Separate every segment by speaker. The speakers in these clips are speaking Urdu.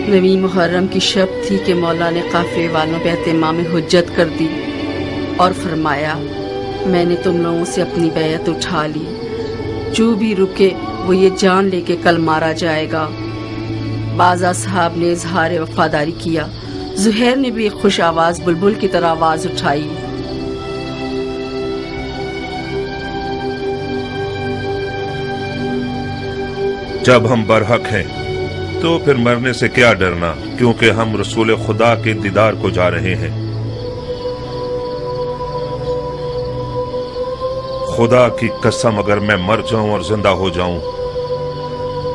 Speaker 1: نویں محرم کی شب تھی کہ مولا نے قافلے والوں پہ اہتمام حجت کر دی اور فرمایا میں نے تم لوگوں سے اپنی بیعت اٹھا لی، جو بھی رکے وہ یہ جان لے کہ کل مارا جائے گا۔ بعض اصحاب نے اظہار وفاداری کیا، زہیر نے بھی ایک خوش آواز بلبل کی طرح آواز اٹھائی،
Speaker 2: جب ہم برحق ہیں تو پھر مرنے سے کیا ڈرنا، کیونکہ ہم رسول خدا کے دیدار کو جا رہے ہیں۔ خدا کی قسم اگر میں مر جاؤں اور زندہ ہو جاؤں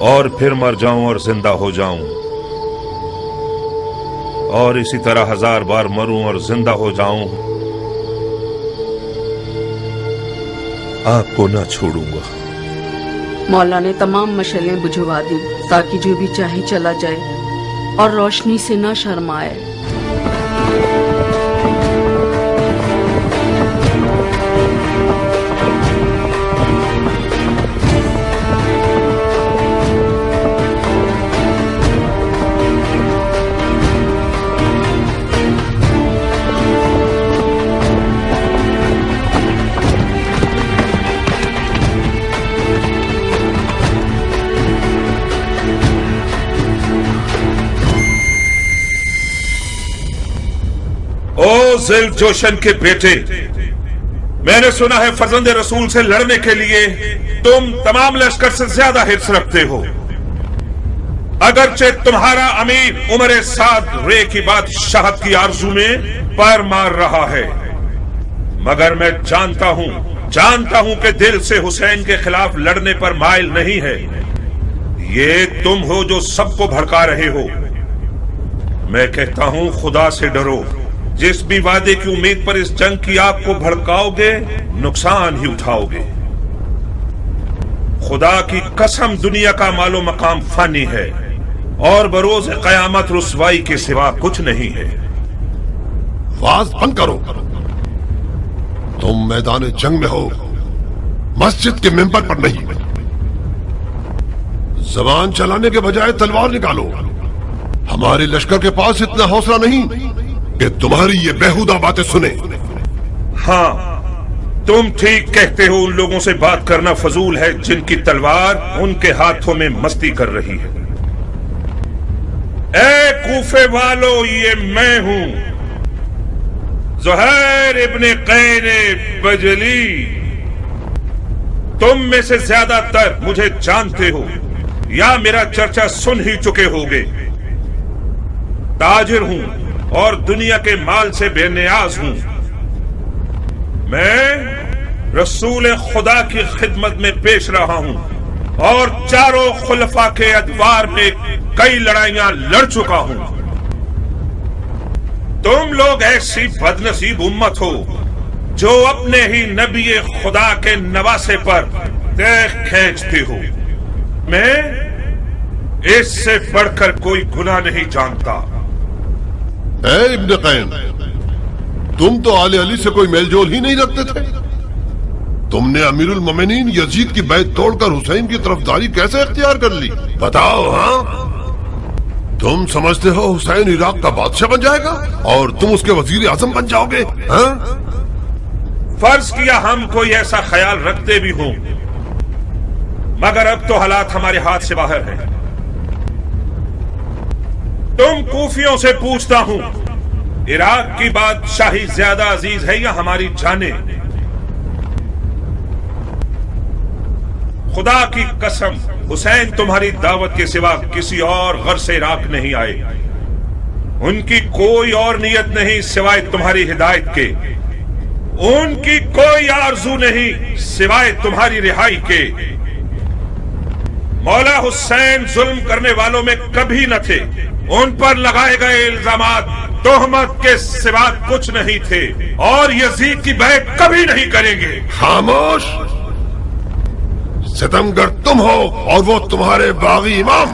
Speaker 2: اور پھر مر جاؤں اور زندہ ہو جاؤں اور اسی طرح 1000 بار مروں اور زندہ ہو جاؤں، آپ کو نہ چھوڑوں گا۔
Speaker 1: مولا نے تمام مشعلیں بجھوا دی تاکہ جو بھی چاہے چلا جائے اور روشنی سے نہ شرمائے۔
Speaker 2: او ذل جوشن کے بیٹے، میں نے سنا ہے فرزند رسول سے لڑنے کے لیے تم تمام لشکر سے زیادہ حرص رکھتے ہو، اگرچہ تمہارا امیر عمر سعد رے کی بادشاہت کی آرزو میں پیر مار رہا ہے، مگر میں جانتا ہوں کہ دل سے حسین کے خلاف لڑنے پر مائل نہیں ہے۔ یہ تم ہو جو سب کو بھڑکا رہے ہو۔ میں کہتا ہوں خدا سے ڈرو، جس بھی وعدے کی امید پر اس جنگ کی آگ کو بھڑکاؤ گے نقصان ہی اٹھاؤ گے۔ خدا کی قسم دنیا کا مال و مقام فانی ہے اور بروز قیامت رسوائی کے سوا کچھ نہیں ہے۔
Speaker 3: واز بند کرو، تم میدان جنگ میں ہو، مسجد کے ممبر پر نہیں۔ زبان چلانے کے بجائے تلوار نکالو۔ ہمارے لشکر کے پاس اتنا حوصلہ نہیں کہ تمہاری یہ بیہودہ باتیں سنے۔
Speaker 2: ہاں تم ٹھیک کہتے ہو، ان لوگوں سے بات کرنا فضول ہے جن کی تلوار ان کے ہاتھوں میں مستی کر رہی ہے۔ اے کوفے والو، یہ میں ہوں زہیر ابن قین بجلی۔ تم میں سے زیادہ تر مجھے جانتے ہو یا میرا چرچا سن ہی چکے ہوگے۔ تاجر ہوں اور دنیا کے مال سے بے نیاز ہوں۔ میں رسول خدا کی خدمت میں پیش رہا ہوں اور چاروں خلفاء کے ادوار میں کئی لڑائیاں لڑ چکا ہوں۔ تم لوگ ایسی بدنصیب امت ہو جو اپنے ہی نبی خدا کے نواسے پر دیکھ کھینچتے ہو۔ میں اس سے بڑھ کر کوئی گناہ نہیں جانتا۔
Speaker 3: اے ابن قین، تم تو آل علی سے کوئی میل جول ہی نہیں رکھتے تھے۔ تم نے امیر المومنین یزید کی بیعت توڑ کر حسین کی طرفداری کیسے اختیار کر لی؟ بتاؤ۔ ہاں تم سمجھتے ہو حسین عراق کا بادشاہ بن جائے گا اور تم اس کے وزیر اعظم بن جاؤ گے؟ ہاں
Speaker 2: فرض کیا ہم کوئی ایسا خیال رکھتے بھی ہوں، مگر اب تو حالات ہمارے ہاتھ سے باہر ہیں۔ تم کوفیوں سے پوچھتا ہوں، عراق کی بادشاہی زیادہ عزیز ہے یا ہماری جانیں؟ خدا کی قسم حسین تمہاری دعوت کے سوا کسی اور غرض سے عراق نہیں آئے۔ ان کی کوئی اور نیت نہیں سوائے تمہاری ہدایت کے، ان کی کوئی آرزو نہیں سوائے تمہاری رہائی کے۔ مولا حسین ظلم کرنے والوں میں کبھی نہ تھے، ان پر لگائے گئے الزامات تہمت کے سوا کچھ نہیں تھے، اور یزید کی بیعت کبھی نہیں کریں گے۔
Speaker 3: خاموش، ستمگر تم ہو اور وہ تمہارے باغی امام۔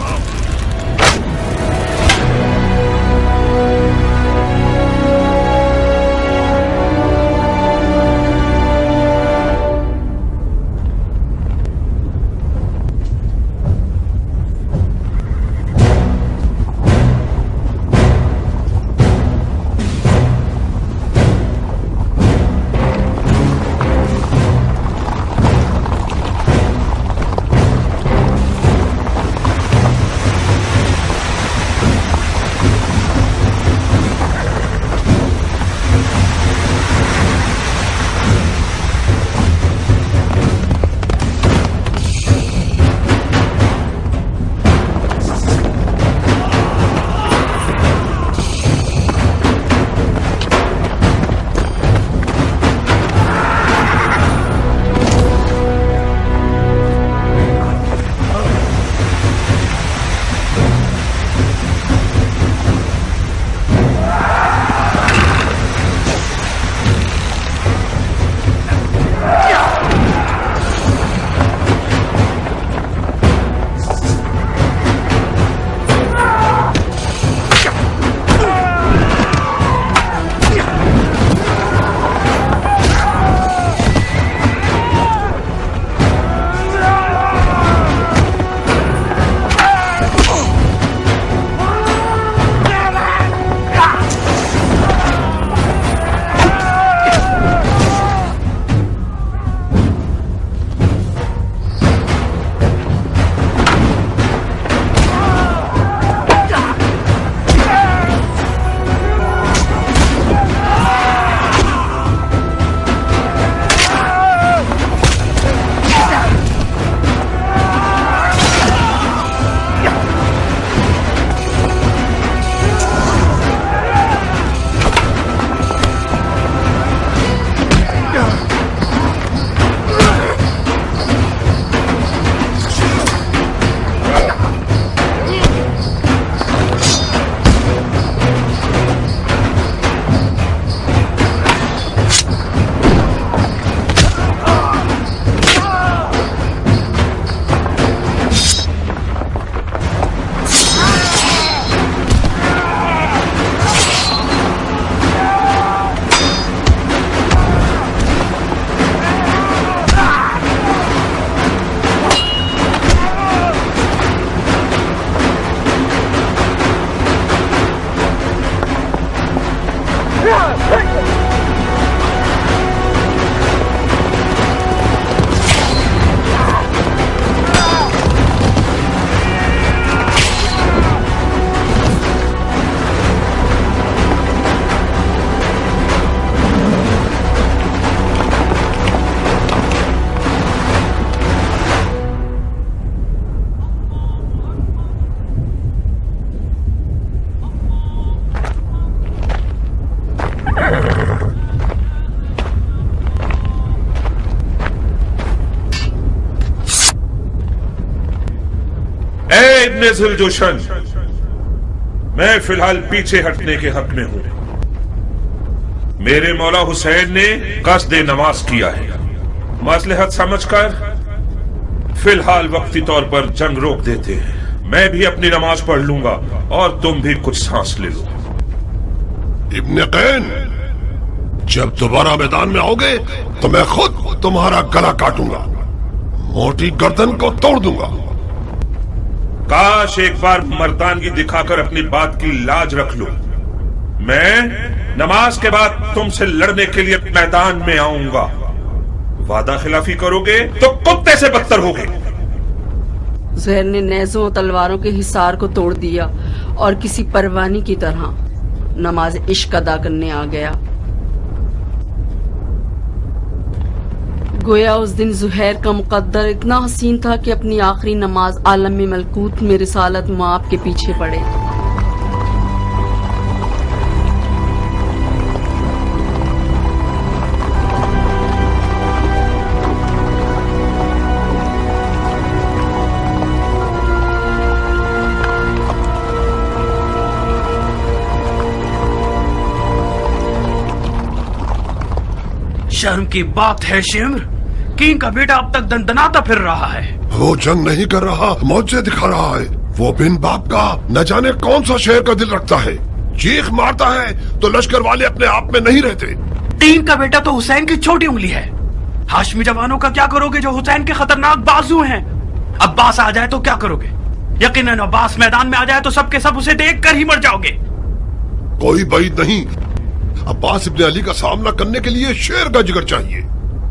Speaker 2: ابن ذوالجوشن، میں فی الحال پیچھے ہٹنے کے حق میں ہوں۔ میرے مولا حسین نے قصد نماز کیا ہے، مصلحت سمجھ کر فی الحال وقتی طور پر جنگ روک دیتے ہیں۔ میں بھی اپنی نماز پڑھ لوں گا اور تم بھی کچھ سانس لے لو۔
Speaker 3: ابن قین، جب دوبارہ میدان میں آؤ گے تو میں خود تمہارا گلا کاٹوں گا، موٹی گردن کو توڑ دوں گا۔
Speaker 2: کاش ایک بار مردانگی دکھا کر اپنی بات کی لاج رکھ لو۔ میں نماز کے بعد تم سے لڑنے کے لیے میدان میں آؤں گا۔ وعدہ خلافی کرو گے تو کتے سے بدتر ہوگے۔
Speaker 1: زہر نے نیزوں اور تلواروں کے حصار کو توڑ دیا اور کسی پروانی کی طرح نماز عشق ادا کرنے آ گیا۔ گویا اس دن زہیر کا مقدر اتنا حسین تھا کہ اپنی آخری نماز عالم ملکوت میں رسالت مآب کے پیچھے پڑے۔
Speaker 4: شرم کی بات ہے شمر، کینگ کا بیٹا اب تک دندناتا پھر رہا ہے۔
Speaker 3: وہ جنگ نہیں کر رہا، معجزے دکھا رہا ہے۔ وہ بن باپ کا نہ جانے کون سا شہر کا دل رکھتا ہے، چیخ مارتا ہے تو لشکر والے اپنے آپ میں نہیں رہتے۔
Speaker 4: کینگ کا بیٹا تو حسین کی چھوٹی انگلی ہے۔ ہاشمی جوانوں کا کیا کرو گے جو حسین کے خطرناک بازو ہیں؟ عباس آ جائے تو کیا کرو گے؟ یقیناً عباس میدان میں آ جائے تو سب کے سب اسے دیکھ کر ہی مر جاؤ گے۔
Speaker 3: کوئی بعید نہیں، عباس ابن علی کا سامنا کرنے کے لیے شیر کا جگر چاہیے۔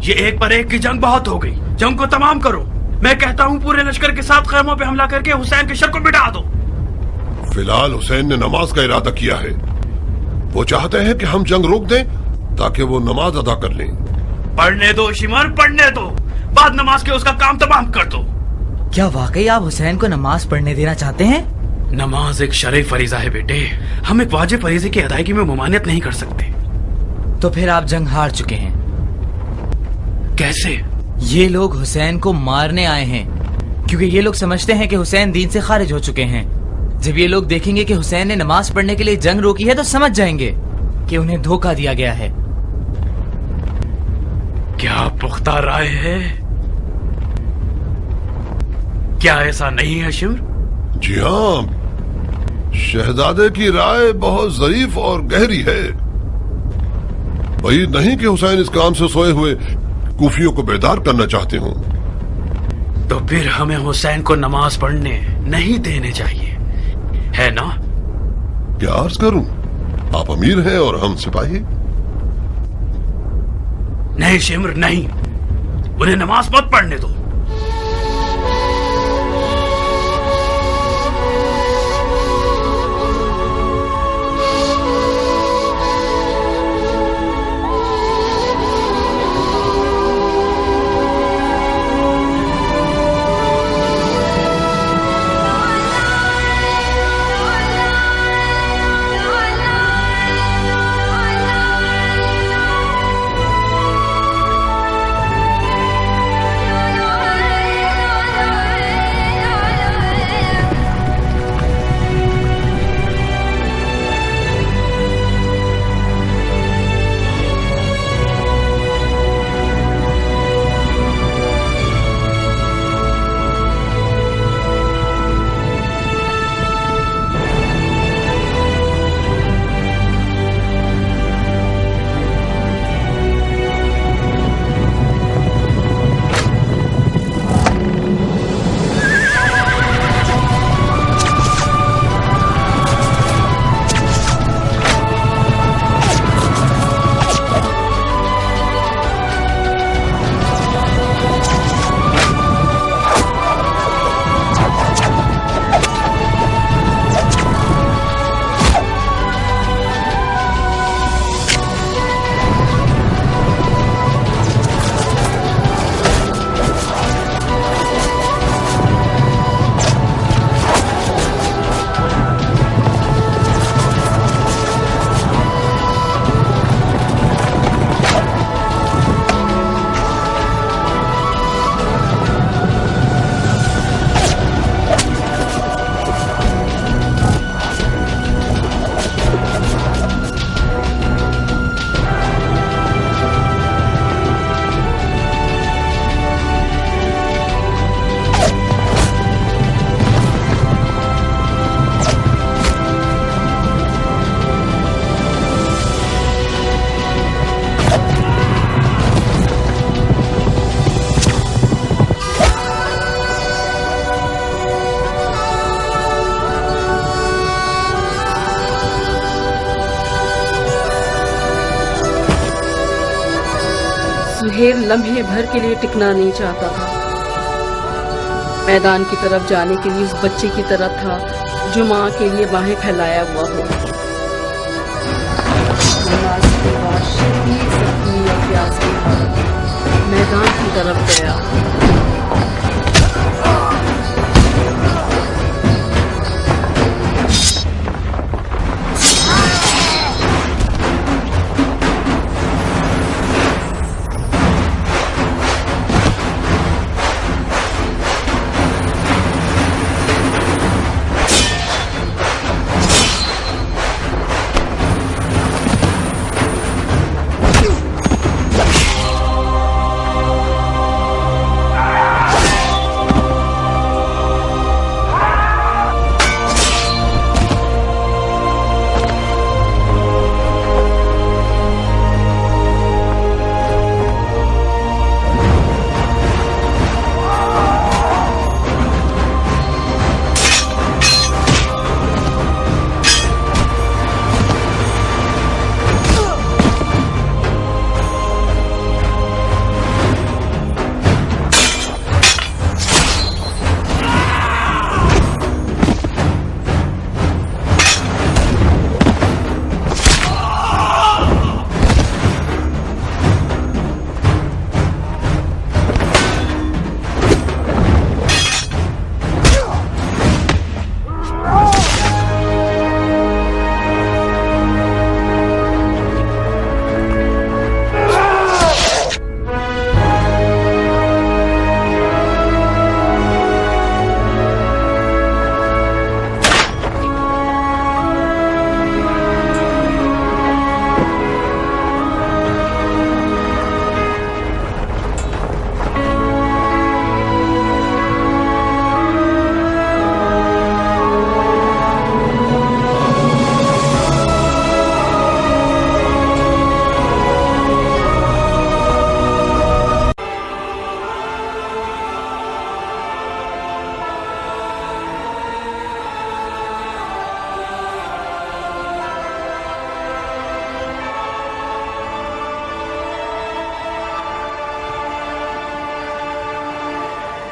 Speaker 4: یہ ایک پر ایک کی جنگ بہت ہو گئی، جنگ کو تمام کرو۔ میں کہتا ہوں پورے لشکر کے ساتھ خیموں پہ حملہ کر کے حسین کے شر کو مٹا دو۔
Speaker 3: فی الحال حسین نے نماز کا ارادہ کیا ہے، وہ چاہتے ہیں کہ ہم جنگ روک دیں تاکہ وہ نماز ادا کر لیں۔
Speaker 4: پڑھنے دو شمر، پڑھنے دو، بعد نماز کے اس کا کام تمام کر دو۔
Speaker 5: کیا واقعی آپ حسین کو نماز پڑھنے دینا چاہتے ہیں؟
Speaker 4: نماز ایک شرعی فریضہ ہے بیٹے، ہم ایک واجب فریضے کی ادائیگی میں ممانعت نہیں کر سکتے۔
Speaker 5: تو پھر آپ جنگ ہار چکے ہیں۔
Speaker 4: کیسے؟
Speaker 5: یہ لوگ حسین کو مارنے آئے ہیں، کیونکہ یہ لوگ سمجھتے ہیں کہ حسین دین سے خارج ہو چکے ہیں۔ جب یہ لوگ دیکھیں گے کہ حسین نے نماز پڑھنے کے لیے جنگ روکی ہے تو سمجھ جائیں گے کہ انہیں دھوکہ دیا گیا ہے۔
Speaker 4: کیا پختہ رائے ہے؟ کیا ایسا نہیں ہے شمر؟
Speaker 3: جی ہاں، شہزادے کی رائے بہت ظریف اور گہری ہے۔ بعید نہیں کہ حسین اس کام سے سوئے ہوئے کوفیوں کو بیدار کرنا چاہتے ہوں۔
Speaker 4: تو پھر ہمیں حسین کو نماز پڑھنے نہیں دینے چاہیے، ہے نا؟
Speaker 3: کیا عرض کروں، آپ امیر ہیں اور ہم سپاہی۔
Speaker 4: نہیں شمر نہیں، انہیں نماز مت پڑھنے دو۔
Speaker 1: ڈھیر لمحے بھر کے لیے ٹکنا نہیں چاہتا تھا. میدان کی طرف جانے کے لیے اس بچے کی طرح تھا جو ماں کے لیے باہیں پھیلایا ہوا ہو. نماز کے بعد شدید زخمی اور پیاس کی حالت میدان کی طرف گیا.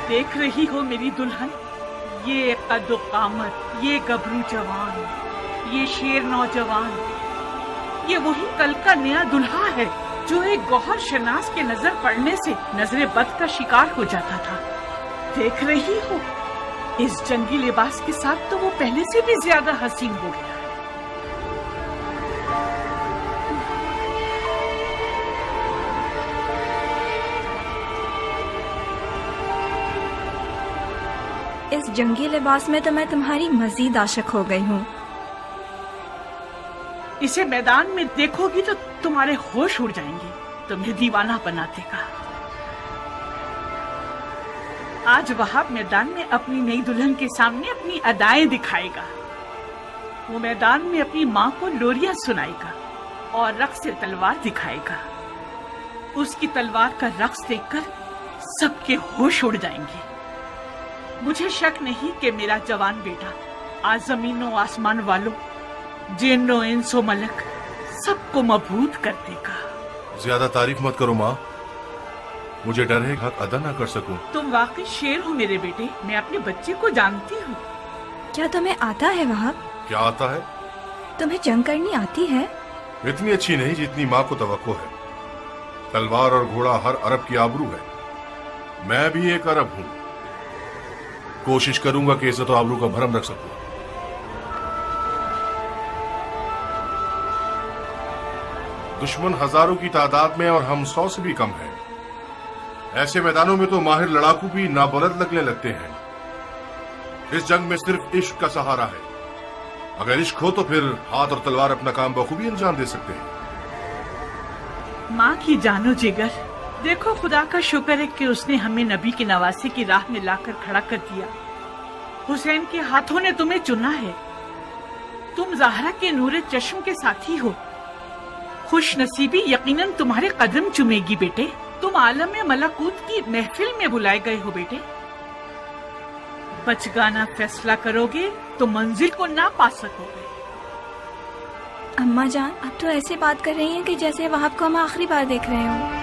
Speaker 6: دیکھ رہی ہو میری دلہن، یہ قد و قامت، یہ گبرو جوان، یہ شیر نوجوان، یہ وہی کل کا نیا دلہا ہے جو ایک گوہر شناس کے نظر پڑنے سے نظر بد کا شکار ہو جاتا تھا. دیکھ رہی ہو اس جنگی لباس کے ساتھ تو وہ پہلے سے بھی زیادہ حسین ہو گیا.
Speaker 7: اس جنگی لباس میں تو میں تمہاری مزید عاشق ہو گئی ہوں.
Speaker 6: اسے میدان میں دیکھو گی تو تمہارے ہوش اڑ جائیں گے، تمہیں دیوانہ بنا دے گا. آج وہاب میدان میں اپنی نئی دلہن کے سامنے اپنی ادائیں دکھائے گا. وہ میدان میں اپنی ماں کو لوریاں سنائے گا اور رقص تلوار دکھائے گا. اس کی تلوار کا رقص دیکھ کر سب کے ہوش اڑ جائیں گے. مجھے شک نہیں کہ میرا جوان بیٹا آج زمین و آسمان والوں، جن و انس و ملک سب کو مبہوت کر دے گا.
Speaker 3: زیادہ تعریف مت کرو ماں، مجھے ڈر ہے حق ادا نہ کر سکوں.
Speaker 6: تم واقعی شیر ہو میرے بیٹے، میں اپنے بچے کو جانتی ہوں.
Speaker 7: کیا تمہیں آتا ہے وہاب؟
Speaker 3: کیا آتا ہے؟
Speaker 7: تمہیں جنگ کرنی آتی ہے؟
Speaker 3: اتنی اچھی نہیں جتنی ماں کو توقع ہے. تلوار اور گھوڑا ہر عرب کی آبرو ہے. میں بھی ایک عرب ہوں. کوشش کروں گا کہ عزت و آبرو کا بھرم رکھ سکوں. دشمن ہزاروں کی تعداد میں اور ہم 100 سے بھی کم ہیں. ایسے میدانوں میں تو ماہر لڑاکو بھی نابلد لگنے لگتے ہیں. اس جنگ میں صرف عشق کا سہارا ہے. اگر عشق ہو تو پھر ہاتھ اور تلوار اپنا کام بخوبی انجام دے سکتے ہیں.
Speaker 6: ماں کی جانو جگر، دیکھو خدا کا شکر ہے کہ اس نے ہمیں نبی کے نواسے کی راہ میں لا کر کھڑا کر دیا. حسین کے ہاتھوں نے تمہیں چنا ہے. تم زہرا کے نور چشم کے ساتھی ہو. خوش نصیبی یقیناً تمہارے قدم چومے گی بیٹے. تم عالم ملکوت کی محفل میں بلائے گئے ہو بیٹے. بچگانا فیصلہ کرو گے تو منزل کو نہ پا سکو گے.
Speaker 7: اماں جان، اب تو ایسے بات کر رہی ہیں کہ جیسے وہاب کو ہم آخری بار دیکھ رہے ہوں.